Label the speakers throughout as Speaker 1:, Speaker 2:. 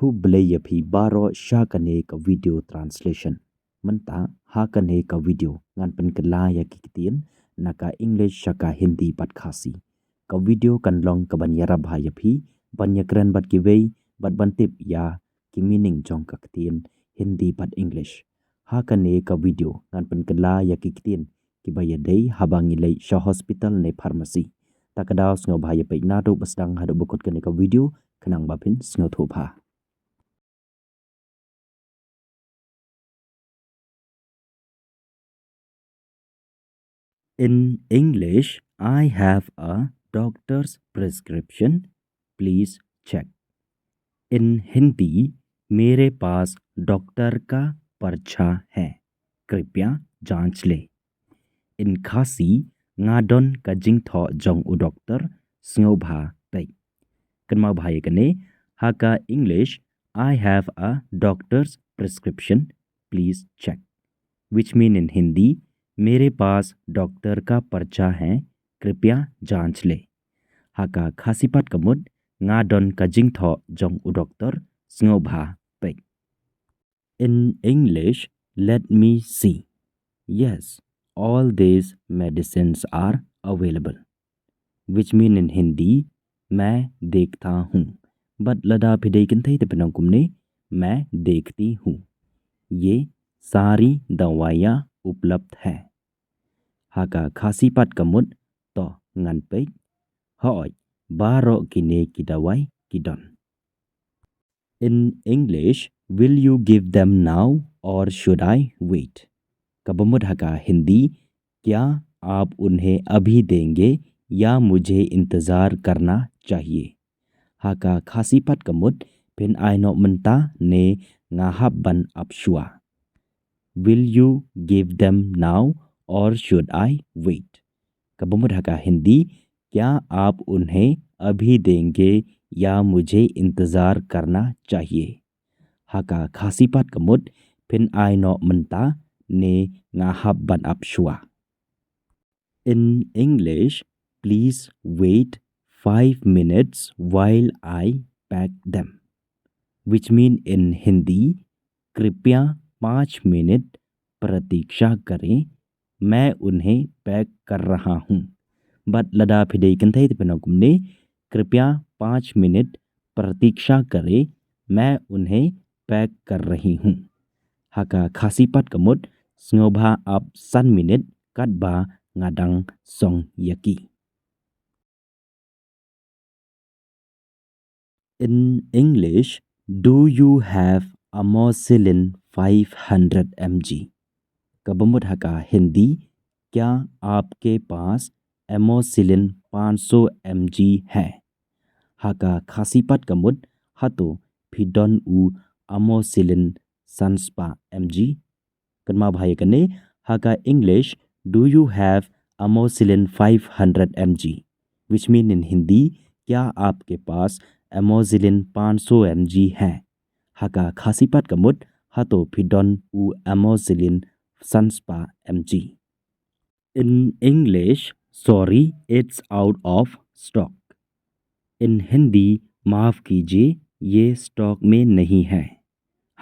Speaker 1: Ku belaya phi baro sha kane ka video translation. Menta ha kane ka video ngan pen kelaya kikitien naka English shaka Hindi pat khasi. Ka video kan long ka banyara bhaya phi banya kran bat ki vei bat bantip ya ki meaning jong ka kitien Hindi pat English. Ha kane ka video ngan pen kelaya kikitien ki baya dei habangi lei sha hospital ne pharmacy. Takadaw sngo bhaya pe nado basdang hado bukot kane ka video kanang bapin sngo thopa. In English, I have a doctor's prescription. Please check. In Hindi, मेरे पास doctor का पर्चा है. कृपया जांच ले. In Khasi, ngadon ka jingtho jong u doctor snobha pei. Kanma bhai kane haka English, I have a doctor's prescription. Please check. Which mean in Hindi, मेरे पास doctor का पर्चा है कृपया जांच ले. Haka khasipat kamut ngadon kajingtho jong u doctor snobha pe. In English, let me see. Yes, all these medicines are available. Which mean in Hindi, मैं देखता हूँ. But lada pidei kintai te penangkumne मैं देखती हूँ. ये सारी दवाइयाँ उपलब्ध है. Haka khasipat kamut to ngan pe hoi baro kine kidawai kidon. In English, will you give them now or should I wait? Kabamud haka Hindi, क्या आप उन्हें अभी देंगे या मुझे इंतजार करना चाहिए? Haka khasipat kamut pin aino menta ne ngahab ban apshua. Will you give them now or should I wait? Kabamud haka Hindi, क्या आप उन्हें अभी देंगे या मुझे इंतजार करना चाहिए? Haka khasipat kamut pin aino menta ne ngahab ban apshua. In English, please wait 5 minutes while I pack them. Which mean in Hindi, कृपया 5 मिनट प्रतीक्षा करें, मैं उन्हें पैक कर रहा हूँ. But lada pidei kantai te penangkumne कृपया 5 minute प्रतीक्षा करें, मैं उन्हें पैक कर रही हूँ. Haka khasipat kamut snobha up san minute katba ngadang song yaki. In English, do you have amoxicillin 500 mg? Kabamut haka Hindi, क्या आपके पास amoxicillin 500 mg है? Haka khasipat kamut hato pidon u amoxicillin sanspa mg. Kanma bhai kane haka English, do you have amoxicillin 500 mg? Which mean in Hindi, क्या आपके पास amoxicillin 500 mg है? Haka khasipat kamut hato pidon u amoxicillin sanspa mg. In English, sorry, it's out of stock. In Hindi, माफ कीजिए ये stock में नहीं है.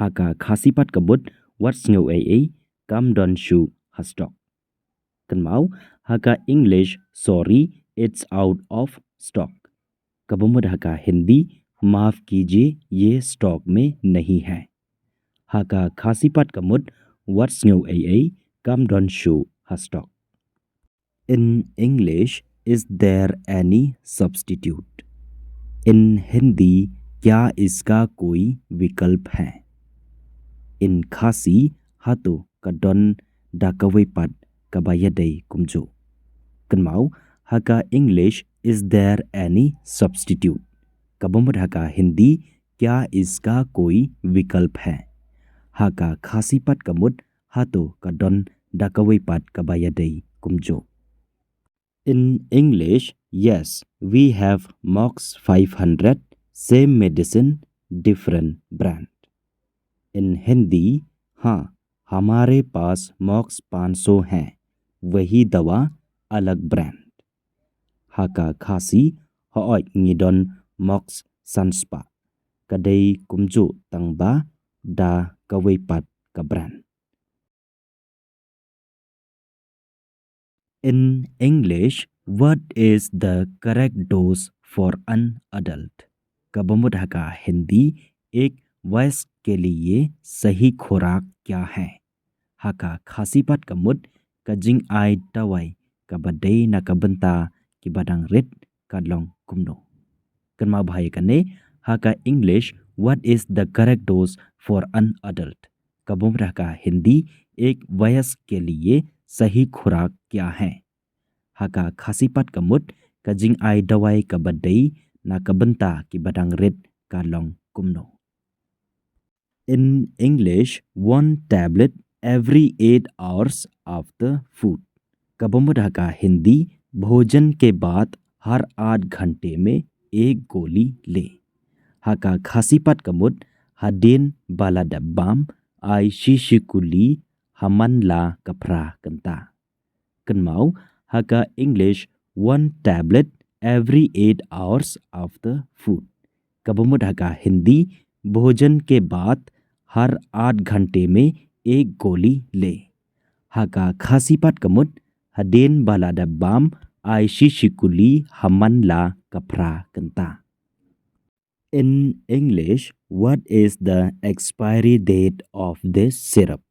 Speaker 1: Haka khasipat kabut what's new a come don shu ha stock. Kanmau haka English, sorry, it's out of stock. Kabumud haka Hindi, माफ कीजिए ये stock में नहीं है. Haka khasipat kamut what's new a come don shu ha stock. In English, is there any substitute? In Hindi, क्या इसका कोई विकल्प है? In Khasi, hato kadon dakawipat kabayadei kumjo. Kanmau haka English, is there any substitute? Kabumud haka Hindi, क्या इसका कोई विकल्प है? Haka khasipat kamut hato kadon dakawipat kabayadei kumjo. In English, yes, we have Mox 500, same medicine, different brand. In Hindi, हाँ हमारे पास Mox 500 हैं, वही दवा अलग brand. Haka Khasi, hooi ngidon Mox Sanspa. kadai kumju tangba da kawaipat kabran. In English, what is the correct dose for an adult? कबमुड हका हिंदी एक वयस्क के लिए सही खुराक क्या है? Haka khasipat kamut kajing ai tawai kabadai na kabenta ki badang rit kadlong kumno. Kanma bhai kane haka English what is the correct dose for an adult? कबुमरह का हिंदी एक वयस्क के लिए सही खुराक क्या है? Haka khasipat kamut kajing ai dawai kabadai na kabenta ki badang rit kadlong kumno. In English, 1 tablet every 8 hours after food. कबमुडा का हिंदी भोजन के बाद हर 8 घंटे में एक गोली ले. Haka khasipat kamut hadin bala dabam ai shishikuli haman la kapra kenta. Kenmau haka English 1 tablet every 8 hours after food. कबमुडा का हिंदी भोजन के बाद हर 8 घंटे में एक गोली ले. Haka khasipat kamut hadin balada bam ai shishikuli haman la kapra kenta. In English, what is the expiry date of this syrup?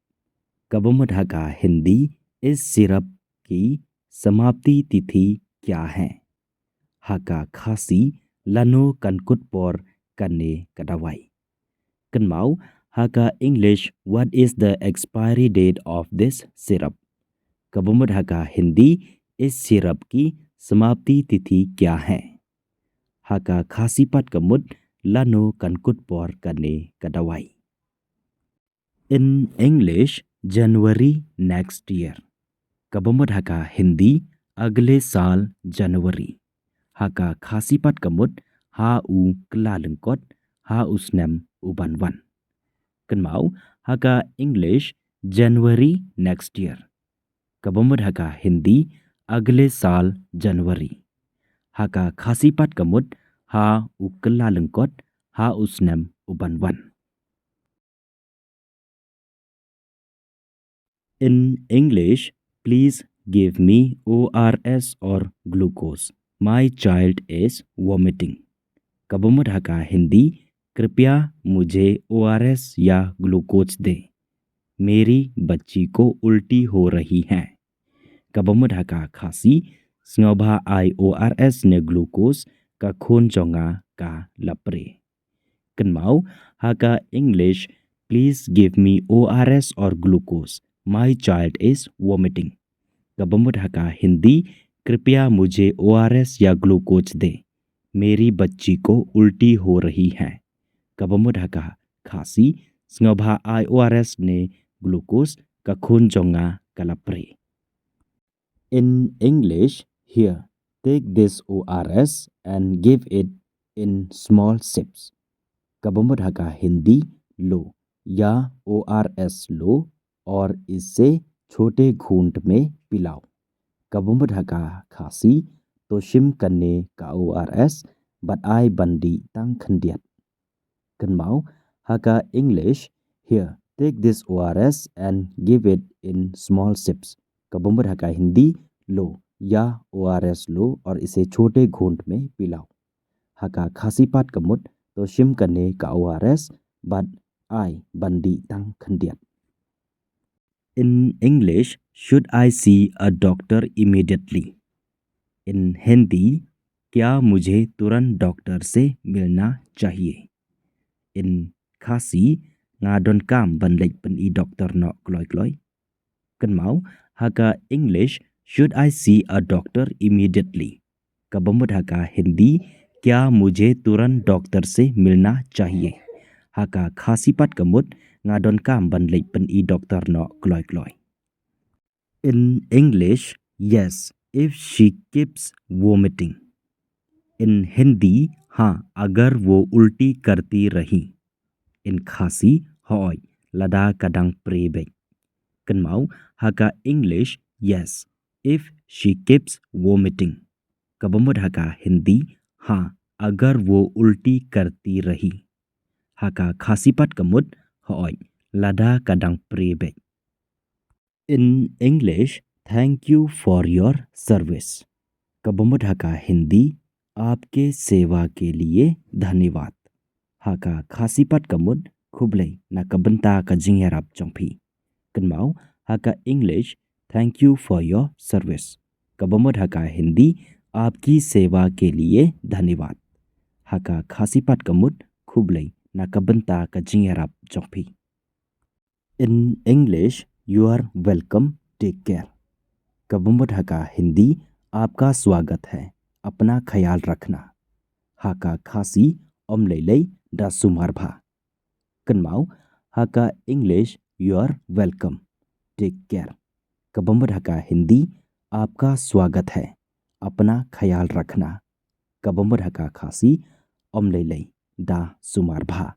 Speaker 1: कबमुडा का हिंदी इस सिरप की समाप्ति तिथि क्या है? Haka khasi lano kankut por kane kadawai. Kenmau haka English what is the expiry date of this syrup? कबमुडा का हिंदी इस syrup की समाप्ति तिथि क्या है? Haka khasipat kamut lano kankut por kane kadawai. In English, January next year. कबमुडा का हिंदी अगले साल जनवरी. Haka khasipat kamut ha u klalengkot ha usnem ubanwan. Kenmau haka English January next year. कबमुडा का हिंदी अगले साल जनवरी. Haka khasipat kamut ha u klalengkot ha usnem ubanwan. In English, please give me ORS or glucose. My child is vomiting. कबमुडा का हिंदी कृपया मुझे ORS या glucose दे. मेरी बच्ची को उल्टी हो रही है. कबमुडा का खासी स्नोभा आई ORS ने ग्लूकोज का खून जोंगा का लपरे. Kenmau haka English please give me ORS or glucose. My child is vomiting. कबमुडा का हिंदी कृपया मुझे ORS या ग्लूकोज दे. मेरी बच्ची को उल्टी हो रही है. कबमुडा का खासी स्नोभा आई ORS ने ग्लूकोज का खून जोंगा कलप्रे. In English, here, take this ORS and give it in small sips. कबमुडा का हिंदी लो या ORS लो और इससे छोटे घूंट में पिलाओ. कबमुडा का खासी तो शिम करने का ORS बटाई बंदी तंग खंडियत. Kenmau haka English here take this ORS and give it in small sips. कबमुडा का हिंदी लो या ORS लो और इसे छोटे घूंट में पिलाओ. Haka khasipat kamut तो शिम करने का ORS बट आई बंदी तंग खंडियत. In English, should I see a doctor immediately? In Hindi, क्या मुझे तुरंत डॉक्टर से मिलना चाहिए? In खासी ngadon kam banlek pen I doctor no kloy kloy. Kenmau haka English should I see a doctor immediately? कबमुडा का हिंदी क्या मुझे तुरंत डॉक्टर से मिलना चाहिए? Haka khasipat kamut ngadon kam banlek pen I doctor no kloy kloy. In English, yes, if she keeps vomiting. In Hindi, हाँ अगर वो उल्टी करती रही. In खासी होय लदा kadang prebek. Kenmau haka English yes if she keeps vomiting. कबमुडा का हिंदी हाँ अगर वो उल्टी करती रही. haka khasipat kamut hooi lada kadang prebe. In English, thank you for your service. कबमत हका हिंदी आपके सेवा के लिए धन्यवाद. Haka khasipat kamut kublay na kabenta ka jingerap chongpi. Kenmau haka English thank you for your service. Kebomot haka Hindi आपकी सेवा के लिए धन्यवाद. Haka khasipat kamut kublay na kabenta ka jingerap chongpi. In English, you are welcome. Take care. Kebomot haka Hindi आपका स्वागत है, अपना ख्याल रखना. Haka khasi om lelei da sumarba. Kenmau haka English you are welcome. Take care. Kebomot haka Hindi आपका स्वागत है, अपना ख्याल रखना. Kebomot haka khasi om lelei da sumarba.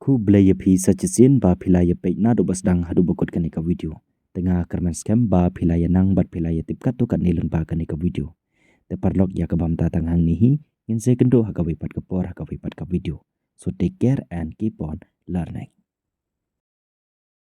Speaker 1: Ku blaya phi sachisin ba philaya pe na do basdang hadu bokot kanika video. Tengah kerman scam ba philaya nang bat philaya tipkat to kan nilun ba kanika video. Te parlok ya kabam tatang hang nihi in second do haka wipat kapor haka wipat ka video. So take care and keep on learning.